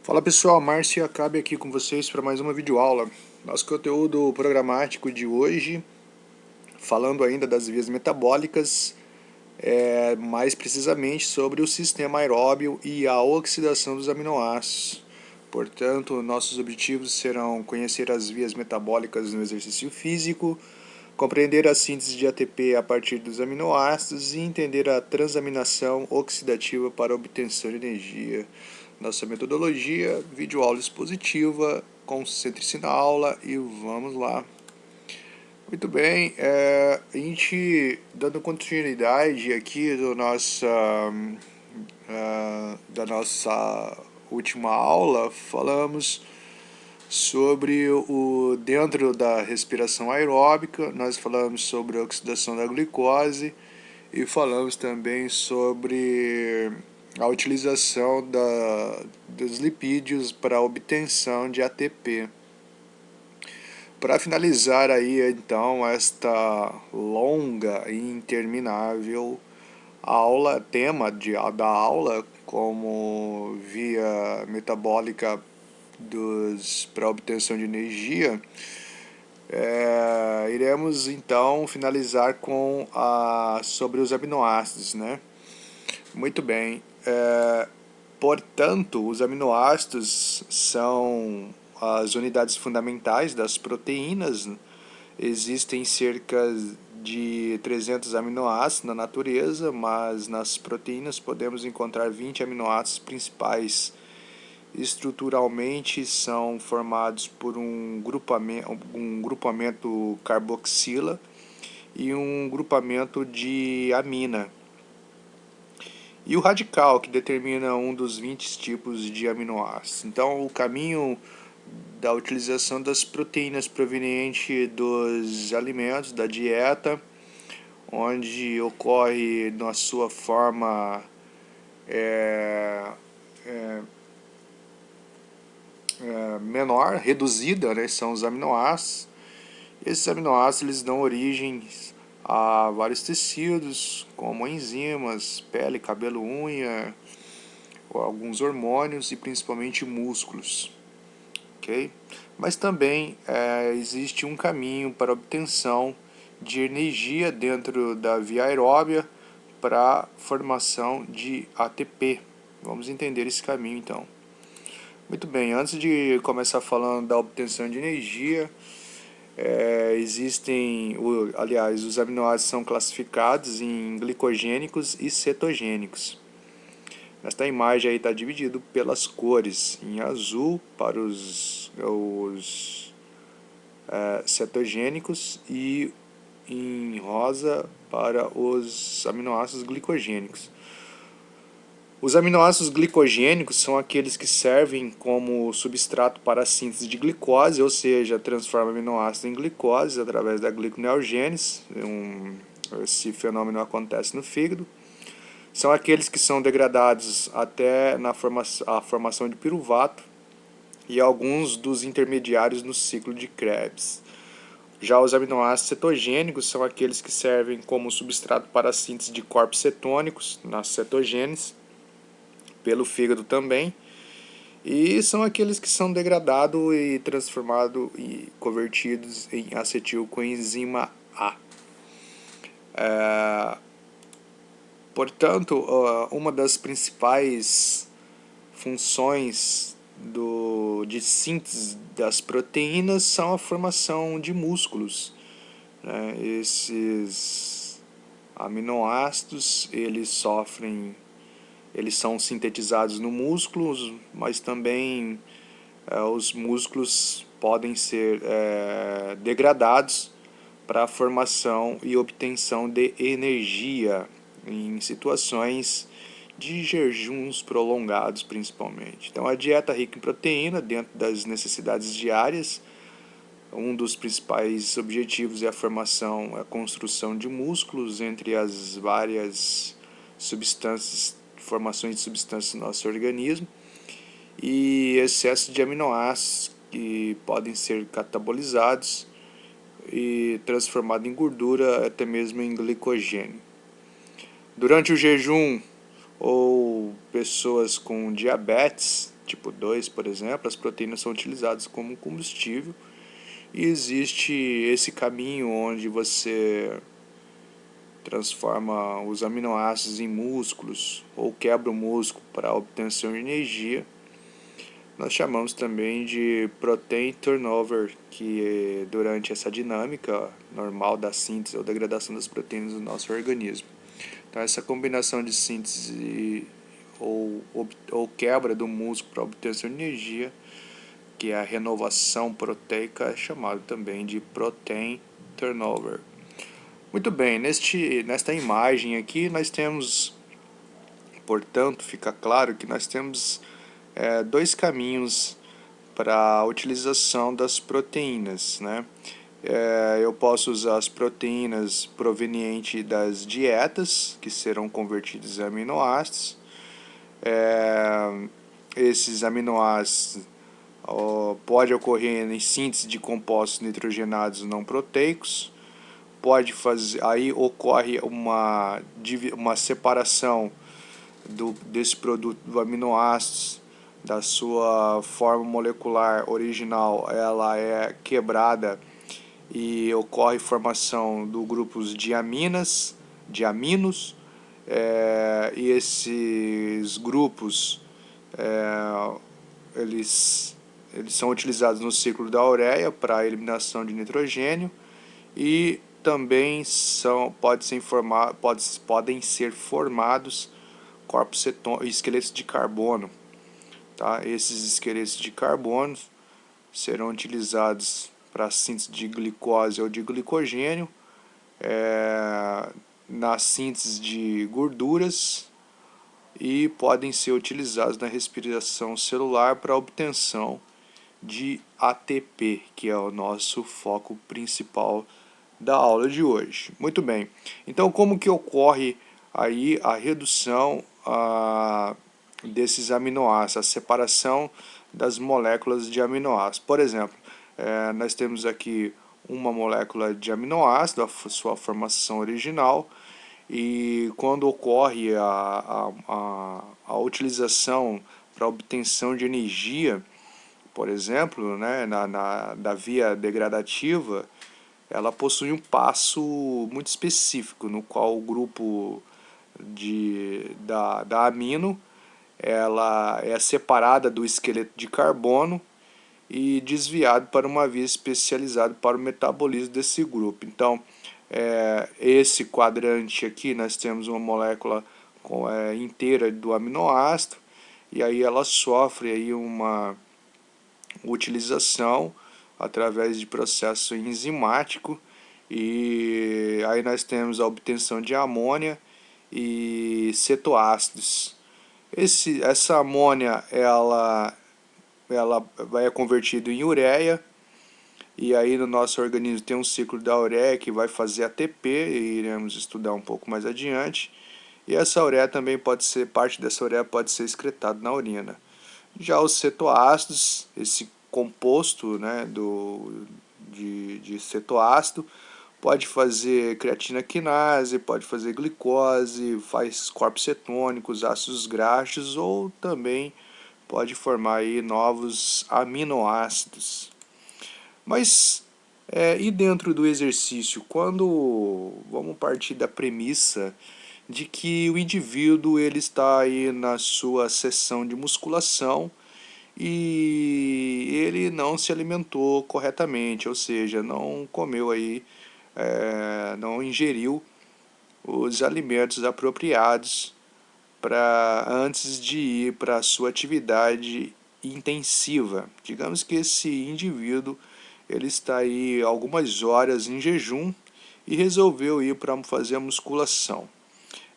Fala pessoal, Márcio Acabe aqui com vocês para mais uma videoaula. Nosso conteúdo programático de hoje, falando ainda das vias metabólicas, mais precisamente sobre o sistema aeróbio e a oxidação dos aminoácidos. Portanto, nossos objetivos serão conhecer as vias metabólicas no exercício físico, compreender a síntese de ATP a partir dos aminoácidos e entender a transaminação oxidativa para obtenção de energia. Nossa metodologia, videoaula expositiva, concentre-se na aula e vamos lá. Muito bem, a gente dando continuidade aqui da nossa última aula, falamos sobre dentro da respiração aeróbica, nós falamos sobre a oxidação da glicose e falamos também sobre a utilização dos lipídios para a obtenção de ATP. Para finalizar aí então esta longa e interminável aula, da aula como via metabólica para obtenção de energia, iremos então finalizar sobre os aminoácidos, né? Muito bem. Portanto, os aminoácidos são as unidades fundamentais das proteínas. Existem cerca de 300 aminoácidos na natureza, mas nas proteínas podemos encontrar 20 aminoácidos principais. Estruturalmente são formados por um grupamento carboxila e um grupamento de amina. E o radical, que determina um dos 20 tipos de aminoácidos. Então, o caminho da utilização das proteínas proveniente dos alimentos, da dieta, onde ocorre na sua forma menor, reduzida, né, são os aminoácidos. Esses aminoácidos eles dão origem a vários tecidos, como enzimas, pele, cabelo, unha, alguns hormônios e principalmente músculos. Okay? Mas também existe um caminho para a obtenção de energia dentro da via aeróbia para a formação de ATP. Vamos entender esse caminho então. Muito bem, antes de começar falando da obtenção de energia, os aminoácidos são classificados em glicogênicos e cetogênicos. Nesta imagem aí está dividido pelas cores, em azul para os cetogênicos e em rosa para os aminoácidos glicogênicos. Os aminoácidos glicogênicos são aqueles que servem como substrato para a síntese de glicose, ou seja, transforma aminoácidos em glicose através da gliconeogênese. Esse fenômeno acontece no fígado. São aqueles que são degradados até a formação de piruvato e alguns dos intermediários no ciclo de Krebs. Já os aminoácidos cetogênicos são aqueles que servem como substrato para a síntese de corpos cetônicos, na cetogênese, pelo fígado também, e são aqueles que são degradados e transformados e convertidos em acetilcoenzima A. Portanto, uma das principais funções de síntese das proteínas são a formação de músculos, né? Esses aminoácidos eles são sintetizados no músculo, mas também os músculos podem ser degradados para a formação e obtenção de energia em situações de jejuns prolongados, principalmente. Então, a dieta rica em proteína, dentro das necessidades diárias, um dos principais objetivos é a construção de músculos entre as várias formações de substâncias no nosso organismo, e excesso de aminoácidos que podem ser catabolizados e transformado em gordura, até mesmo em glicogênio. Durante o jejum ou pessoas com diabetes, tipo 2, por exemplo, as proteínas são utilizadas como combustível. E existe esse caminho onde você transforma os aminoácidos em músculos ou quebra o músculo para a obtenção de energia. Nós chamamos também de protein turnover, que durante essa dinâmica normal da síntese ou degradação das proteínas do nosso organismo. Então, essa combinação de síntese ou quebra do músculo para obtenção de energia, que é a renovação proteica, é chamado também de protein turnover. Muito bem, nesta imagem aqui nós temos, portanto, fica claro que nós temos dois caminhos para a utilização das proteínas, né? Eu posso usar as proteínas provenientes das dietas, que serão convertidas em aminoácidos. Esses aminoácidos pode ocorrer em síntese de compostos nitrogenados não proteicos. Aí ocorre uma separação desse produto do aminoácidos da sua forma molecular original, ela é quebrada e ocorre formação do grupos de aminos, e esses grupos é, eles são utilizados no ciclo da ureia para a eliminação de nitrogênio e também podem ser formados esqueletos de carbono. Tá? Esses esqueletos de carbono serão utilizados para a síntese de glicose ou de glicogênio, na síntese de gorduras e podem ser utilizados na respiração celular para a obtenção de ATP, que é o nosso foco principal da aula de hoje. Muito bem, então como que ocorre aí a redução desses aminoácidos, a separação das moléculas de aminoácidos? Por exemplo, nós temos aqui uma molécula de aminoácido, a sua formação original, e quando ocorre a utilização para obtenção de energia, por exemplo, né, da via degradativa, ela possui um passo muito específico, no qual o grupo da amino ela é separada do esqueleto de carbono e desviado para uma via especializada para o metabolismo desse grupo. Então, esse quadrante aqui, nós temos uma molécula inteira do aminoácido, e aí ela sofre aí uma utilização através de processo enzimático, e aí nós temos a obtenção de amônia e cetoácidos. Essa amônia ela vai convertida em ureia, e aí no nosso organismo tem um ciclo da ureia que vai fazer ATP, e iremos estudar um pouco mais adiante. E essa ureia também parte dessa ureia pode ser excretada na urina. Já os cetoácidos, esse composto, né, de cetoácido, pode fazer creatina quinase, pode fazer glicose, faz corpos cetônicos, ácidos graxos, ou também pode formar aí novos aminoácidos. Mas e dentro do exercício, quando vamos partir da premissa de que o indivíduo ele está aí na sua sessão de musculação e ele não se alimentou corretamente, ou seja, não comeu aí, não ingeriu os alimentos apropriados para antes de ir para a sua atividade intensiva. Digamos que esse indivíduo ele está aí algumas horas em jejum e resolveu ir para fazer a musculação.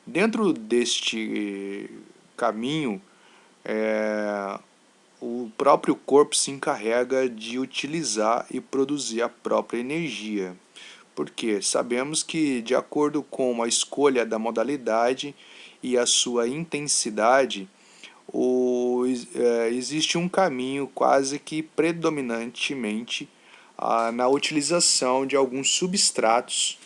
Dentro deste caminho, o próprio corpo se encarrega de utilizar e produzir a própria energia. Porque sabemos que, de acordo com a escolha da modalidade e a sua intensidade, existe um caminho quase que predominantemente na utilização de alguns substratos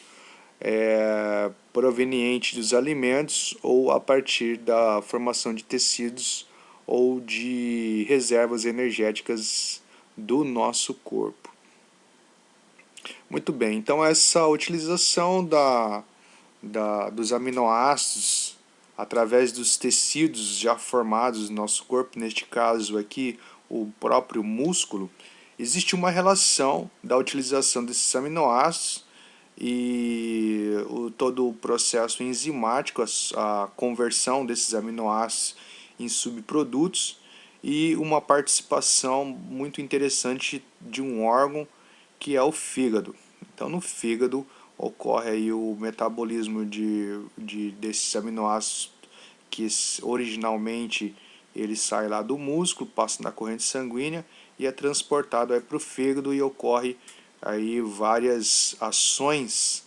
provenientes dos alimentos ou a partir da formação de tecidos ou de reservas energéticas do nosso corpo. Muito bem, então essa utilização dos aminoácidos através dos tecidos já formados no nosso corpo, neste caso aqui o próprio músculo, existe uma relação da utilização desses aminoácidos e todo o processo enzimático, a conversão desses aminoácidos em subprodutos e uma participação muito interessante de um órgão que é o fígado. Então no fígado ocorre aí o metabolismo desses aminoácidos que originalmente ele sai lá do músculo, passa na corrente sanguínea e é transportado para o fígado e ocorre aí várias ações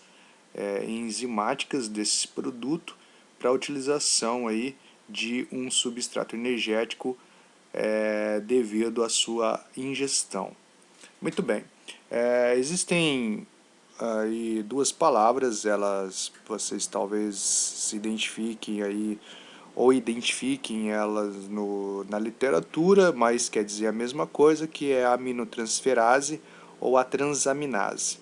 enzimáticas desse produto para a utilização aí de um substrato energético devido à sua ingestão. Muito bem, existem aí duas palavras, vocês talvez se identifiquem aí ou identifiquem elas na literatura, mas quer dizer a mesma coisa, que é a aminotransferase ou a transaminase.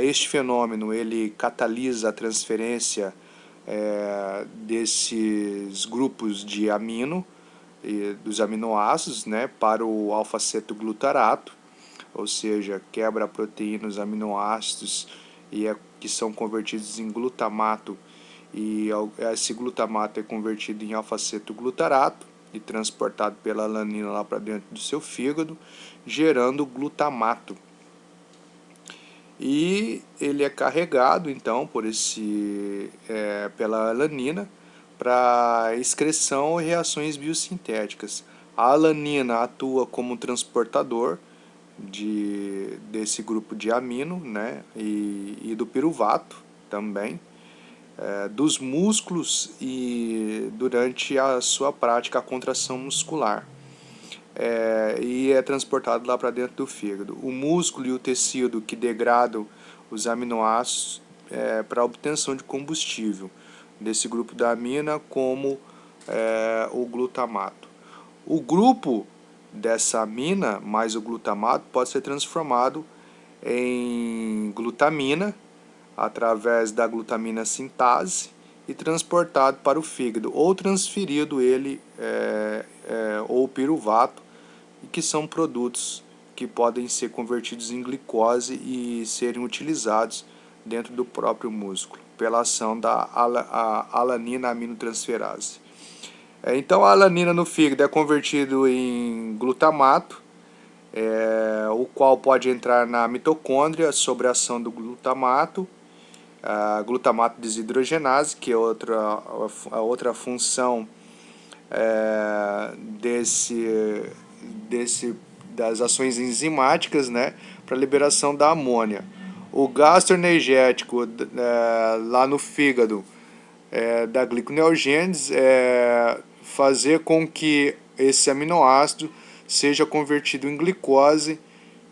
Este fenômeno ele catalisa a transferência desses grupos de amino, dos aminoácidos, né, para o alfa-cetoglutarato, ou seja, quebra a proteína, os aminoácidos que são convertidos em glutamato, e esse glutamato é convertido em alfa-cetoglutarato e transportado pela alanina lá para dentro do seu fígado, gerando glutamato. E ele é carregado então pela alanina para excreção e reações biosintéticas. A alanina atua como transportador desse grupo de amino, né, e do piruvato também, dos músculos e durante a sua prática, a contração muscular. E é transportado lá para dentro do fígado. O músculo e o tecido que degradam os aminoácidos para a obtenção de combustível desse grupo da amina, como o glutamato. O grupo dessa amina mais o glutamato pode ser transformado em glutamina através da glutamina sintase e transportado para o fígado, ou transferido ele ou piruvato, que são produtos que podem ser convertidos em glicose e serem utilizados dentro do próprio músculo pela ação da alanina aminotransferase. Então a alanina no fígado é convertido em glutamato, o qual pode entrar na mitocôndria sobre a ação do glutamato, a glutamato desidrogenase, que é a outra função das ações enzimáticas, né, para a liberação da amônia. O gastroenergético lá no fígado da gliconeogênese fazer com que esse aminoácido seja convertido em glicose,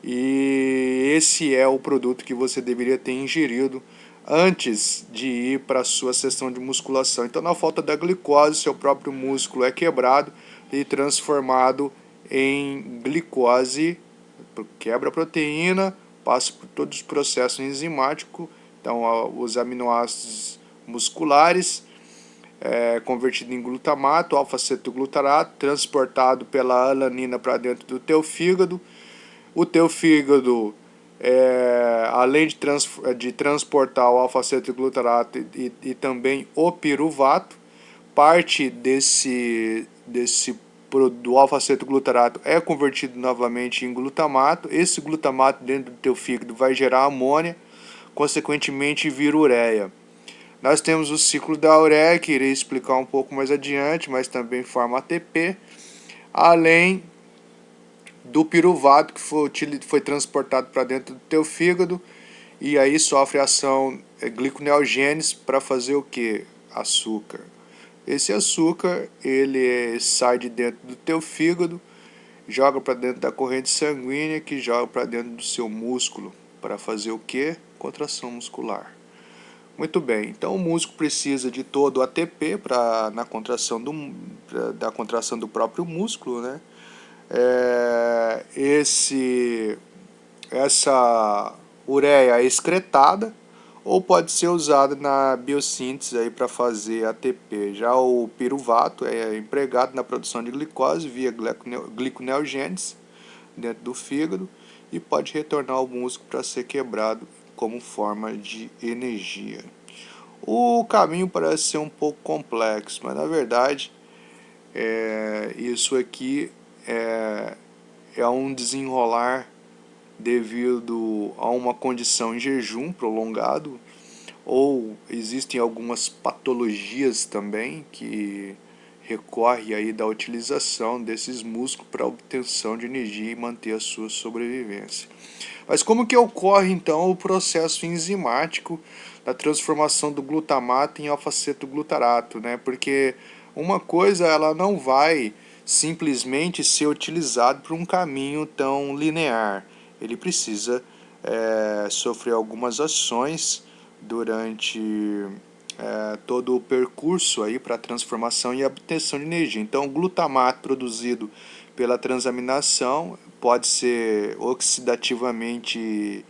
e esse é o produto que você deveria ter ingerido antes de ir para a sua sessão de musculação. Então, na falta da glicose, seu próprio músculo é quebrado e transformado em glicose, quebra a proteína, passa por todos os processos enzimáticos, então os aminoácidos musculares, convertido em glutamato, alfa-cetoglutarato, transportado pela alanina para dentro do teu fígado. O teu fígado, além de transportar o alfa-cetoglutarato e também o piruvato, parte do alfa-cetoglutarato é convertido novamente em glutamato. Esse glutamato dentro do teu fígado vai gerar amônia, consequentemente vira ureia. Nós temos o ciclo da ureia, que irei explicar um pouco mais adiante, mas também forma ATP, além do piruvato que foi transportado para dentro do teu fígado e aí sofre ação gliconeogênese para fazer o que? Açúcar. Esse açúcar ele sai de dentro do teu fígado, joga para dentro da corrente sanguínea, que joga para dentro do seu músculo para fazer o que? Contração muscular. Muito bem, então o músculo precisa de todo o ATP da contração do próprio músculo, né? É, essa ureia é excretada ou pode ser usada na biossíntese aí para fazer ATP. Já o piruvato é empregado na produção de glicose via gliconeogênese dentro do fígado e pode retornar ao músculo para ser quebrado como forma de energia. O caminho parece ser um pouco complexo, mas na verdade isso aqui é um desenrolar devido a uma condição em jejum prolongado, ou existem algumas patologias também que recorre aí da utilização desses músculos para obtenção de energia e manter a sua sobrevivência. Mas como que ocorre então o processo enzimático da transformação do glutamato em alfa-cetoglutarato, né? Porque uma coisa ela não vai simplesmente ser utilizada por um caminho tão linear. Ele precisa sofrer algumas ações durante todo o percurso aí para transformação e obtenção de energia. Então, o glutamato produzido pela transaminação pode ser oxidativamente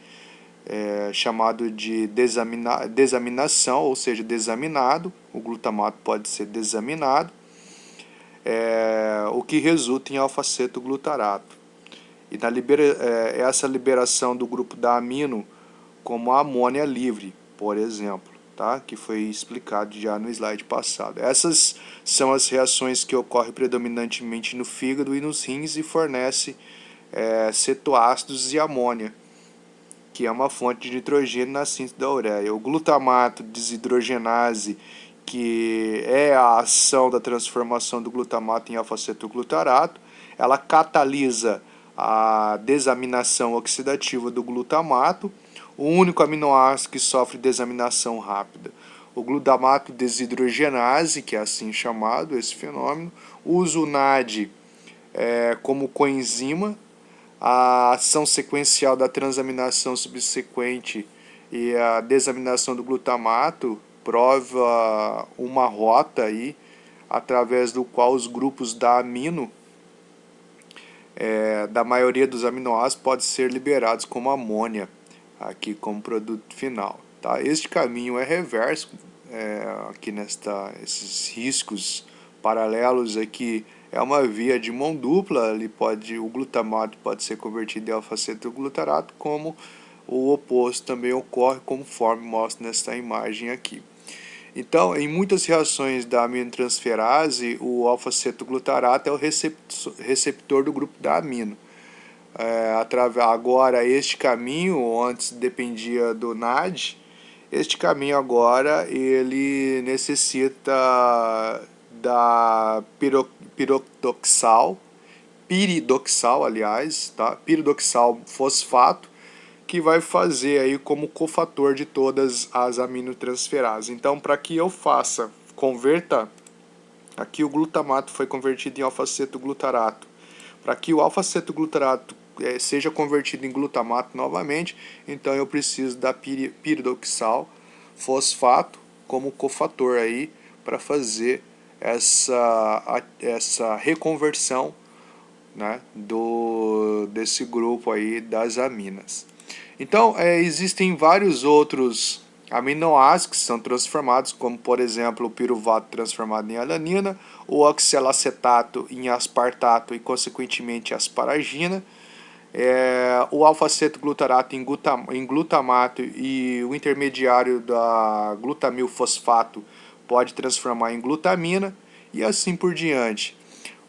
chamado de desaminação, ou seja, desaminado. O glutamato pode ser desaminado, o que resulta em alfa-cetoglutarato. E essa liberação do grupo da amino, como a amônia livre, por exemplo, tá? Que foi explicado já no slide passado. Essas são as reações que ocorrem predominantemente no fígado e nos rins e fornecem cetoácidos e amônia, que é uma fonte de nitrogênio na síntese da ureia. O glutamato desidrogenase, que é a ação da transformação do glutamato em alfa-cetoglutarato, ela catalisa a desaminação oxidativa do glutamato, o único aminoácido que sofre desaminação rápida. O glutamato desidrogenase, que é assim chamado esse fenômeno, usa o NAD como coenzima. A ação sequencial da transaminação subsequente e a desaminação do glutamato prova uma rota aí, através do qual os grupos da amino da maioria dos aminoácidos podem ser liberados como amônia, aqui como produto final. Tá? Este caminho é reverso, aqui esses riscos paralelos aqui é uma via de mão dupla, o glutamato pode ser convertido em alfa-cetoglutarato, como o oposto também ocorre, conforme mostra nesta imagem aqui. Então, em muitas reações da aminotransferase, o alfa-cetoglutarato é o receptor do grupo da amino. Agora, este caminho, antes dependia do NAD, este caminho agora ele necessita da piridoxal, aliás, tá? Piridoxal fosfato, que vai fazer aí como cofator de todas as aminotransferases. Então, para que eu converta, aqui o glutamato foi convertido em alfa-cetoglutarato. Para que o alfa-cetoglutarato seja convertido em glutamato novamente, então eu preciso da piridoxal fosfato como cofator aí para fazer essa reconversão, né, desse grupo aí das aminas. Então, existem vários outros aminoácidos que são transformados, como por exemplo o piruvato transformado em alanina, o oxalacetato em aspartato e consequentemente asparagina, o alfa-cetoglutarato em glutamato e o intermediário da glutamilfosfato pode transformar em glutamina e assim por diante.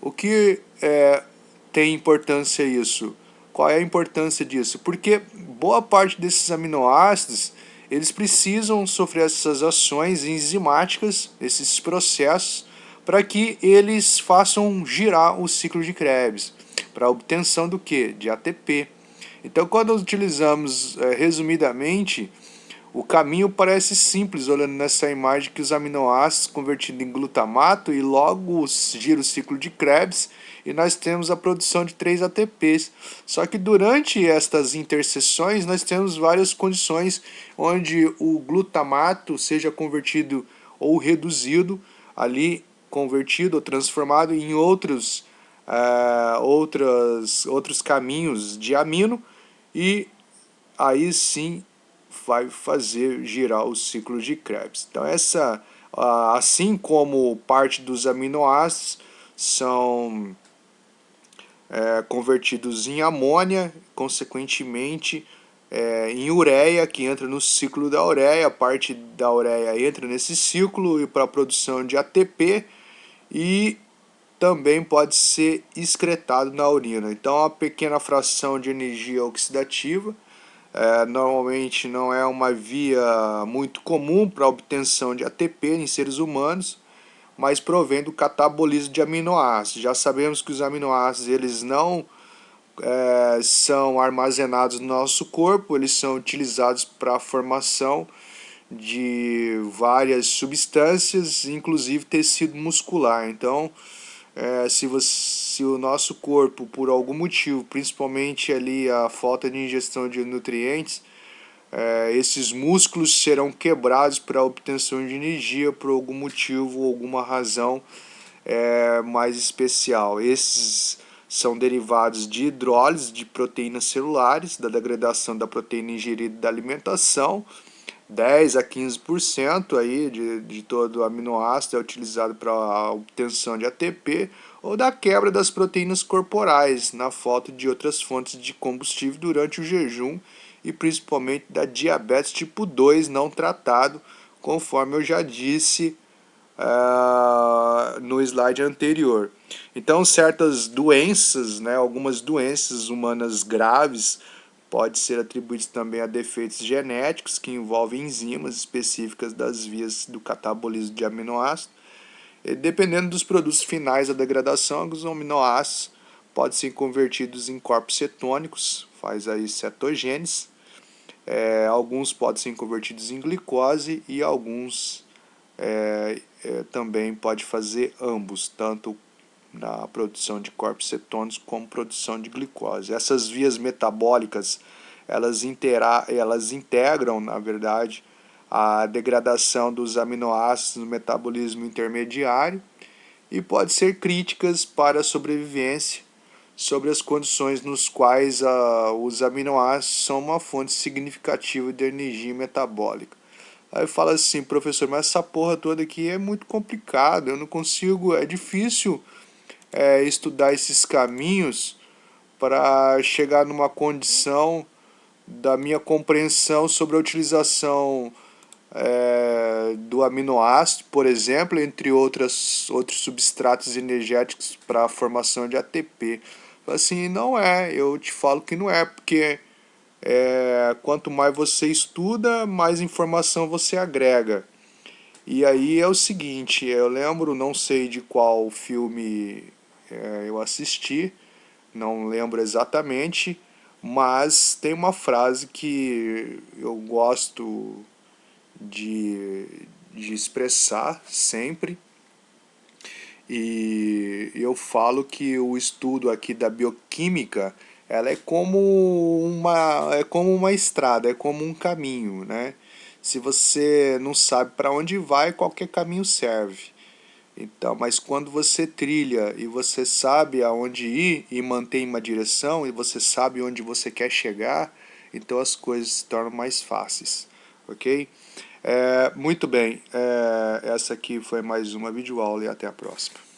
O que tem importância isso? Qual é a importância disso? Porque boa parte desses aminoácidos eles precisam sofrer essas ações enzimáticas, esses processos, para que eles façam girar o ciclo de Krebs, para a obtenção do que? De ATP. Então, quando utilizamos, resumidamente, O caminho parece simples, olhando nessa imagem que os aminoácidos convertidos em glutamato e logo gira o ciclo de Krebs e nós temos a produção de 3 ATPs. Só que durante estas interseções nós temos várias condições onde o glutamato seja convertido ou reduzido, ali convertido ou transformado em outros caminhos de amino, e aí sim vai fazer girar o ciclo de Krebs. Então assim como parte dos aminoácidos são convertidos em amônia, consequentemente em ureia, que entra no ciclo da ureia, a parte da ureia entra nesse ciclo e para a produção de ATP, e também pode ser excretado na urina. Então, uma pequena fração de energia oxidativa, normalmente não é uma via muito comum para a obtenção de ATP em seres humanos, mas provém do catabolismo de aminoácidos. Já sabemos que os aminoácidos eles não são armazenados no nosso corpo, eles são utilizados para a formação de várias substâncias, inclusive tecido muscular. Então, se o nosso corpo, por algum motivo, principalmente ali a falta de ingestão de nutrientes, esses músculos serão quebrados para a obtenção de energia por algum motivo, alguma razão mais especial. Esses são derivados de hidrólise de proteínas celulares, da degradação da proteína ingerida da alimentação. 10 a 15% aí de todo aminoácido é utilizado para a obtenção de ATP, ou da quebra das proteínas corporais na falta de outras fontes de combustível durante o jejum, e principalmente da diabetes tipo 2 não tratado, conforme eu já disse no slide anterior. Então, certas doenças, né, algumas doenças humanas graves, pode ser atribuídas também a defeitos genéticos que envolvem enzimas específicas das vias do catabolismo de aminoácidos. E dependendo dos produtos finais da degradação, os aminoácidos podem ser convertidos em corpos cetônicos, faz aí cetogênese. Alguns podem ser convertidos em glicose e alguns também pode fazer ambos, tanto na produção de corpos cetônicos como produção de glicose. Essas vias metabólicas, elas integram, na verdade, a degradação dos aminoácidos no metabolismo intermediário, e pode ser críticas para a sobrevivência sobre as condições nos quais os aminoácidos são uma fonte significativa de energia metabólica. Aí fala assim, professor, mas essa porra toda aqui é muito complicado, eu não consigo, é difícil estudar esses caminhos para chegar numa condição da minha compreensão sobre a utilização do aminoácido, por exemplo, entre outros substratos energéticos para a formação de ATP. Assim, não é, eu te falo que não é, porque quanto mais você estuda, mais informação você agrega. E aí é o seguinte, eu lembro, não sei de qual filme eu assisti, não lembro exatamente, mas tem uma frase que eu gosto de expressar sempre, e eu falo que o estudo aqui da bioquímica, ela é como uma estrada, é como um caminho, né? Se você não sabe para onde vai, qualquer caminho serve. Então, mas quando você trilha e você sabe aonde ir e mantém uma direção e você sabe onde você quer chegar, então as coisas se tornam mais fáceis, ok? Muito bem, essa aqui foi mais uma videoaula e até a próxima.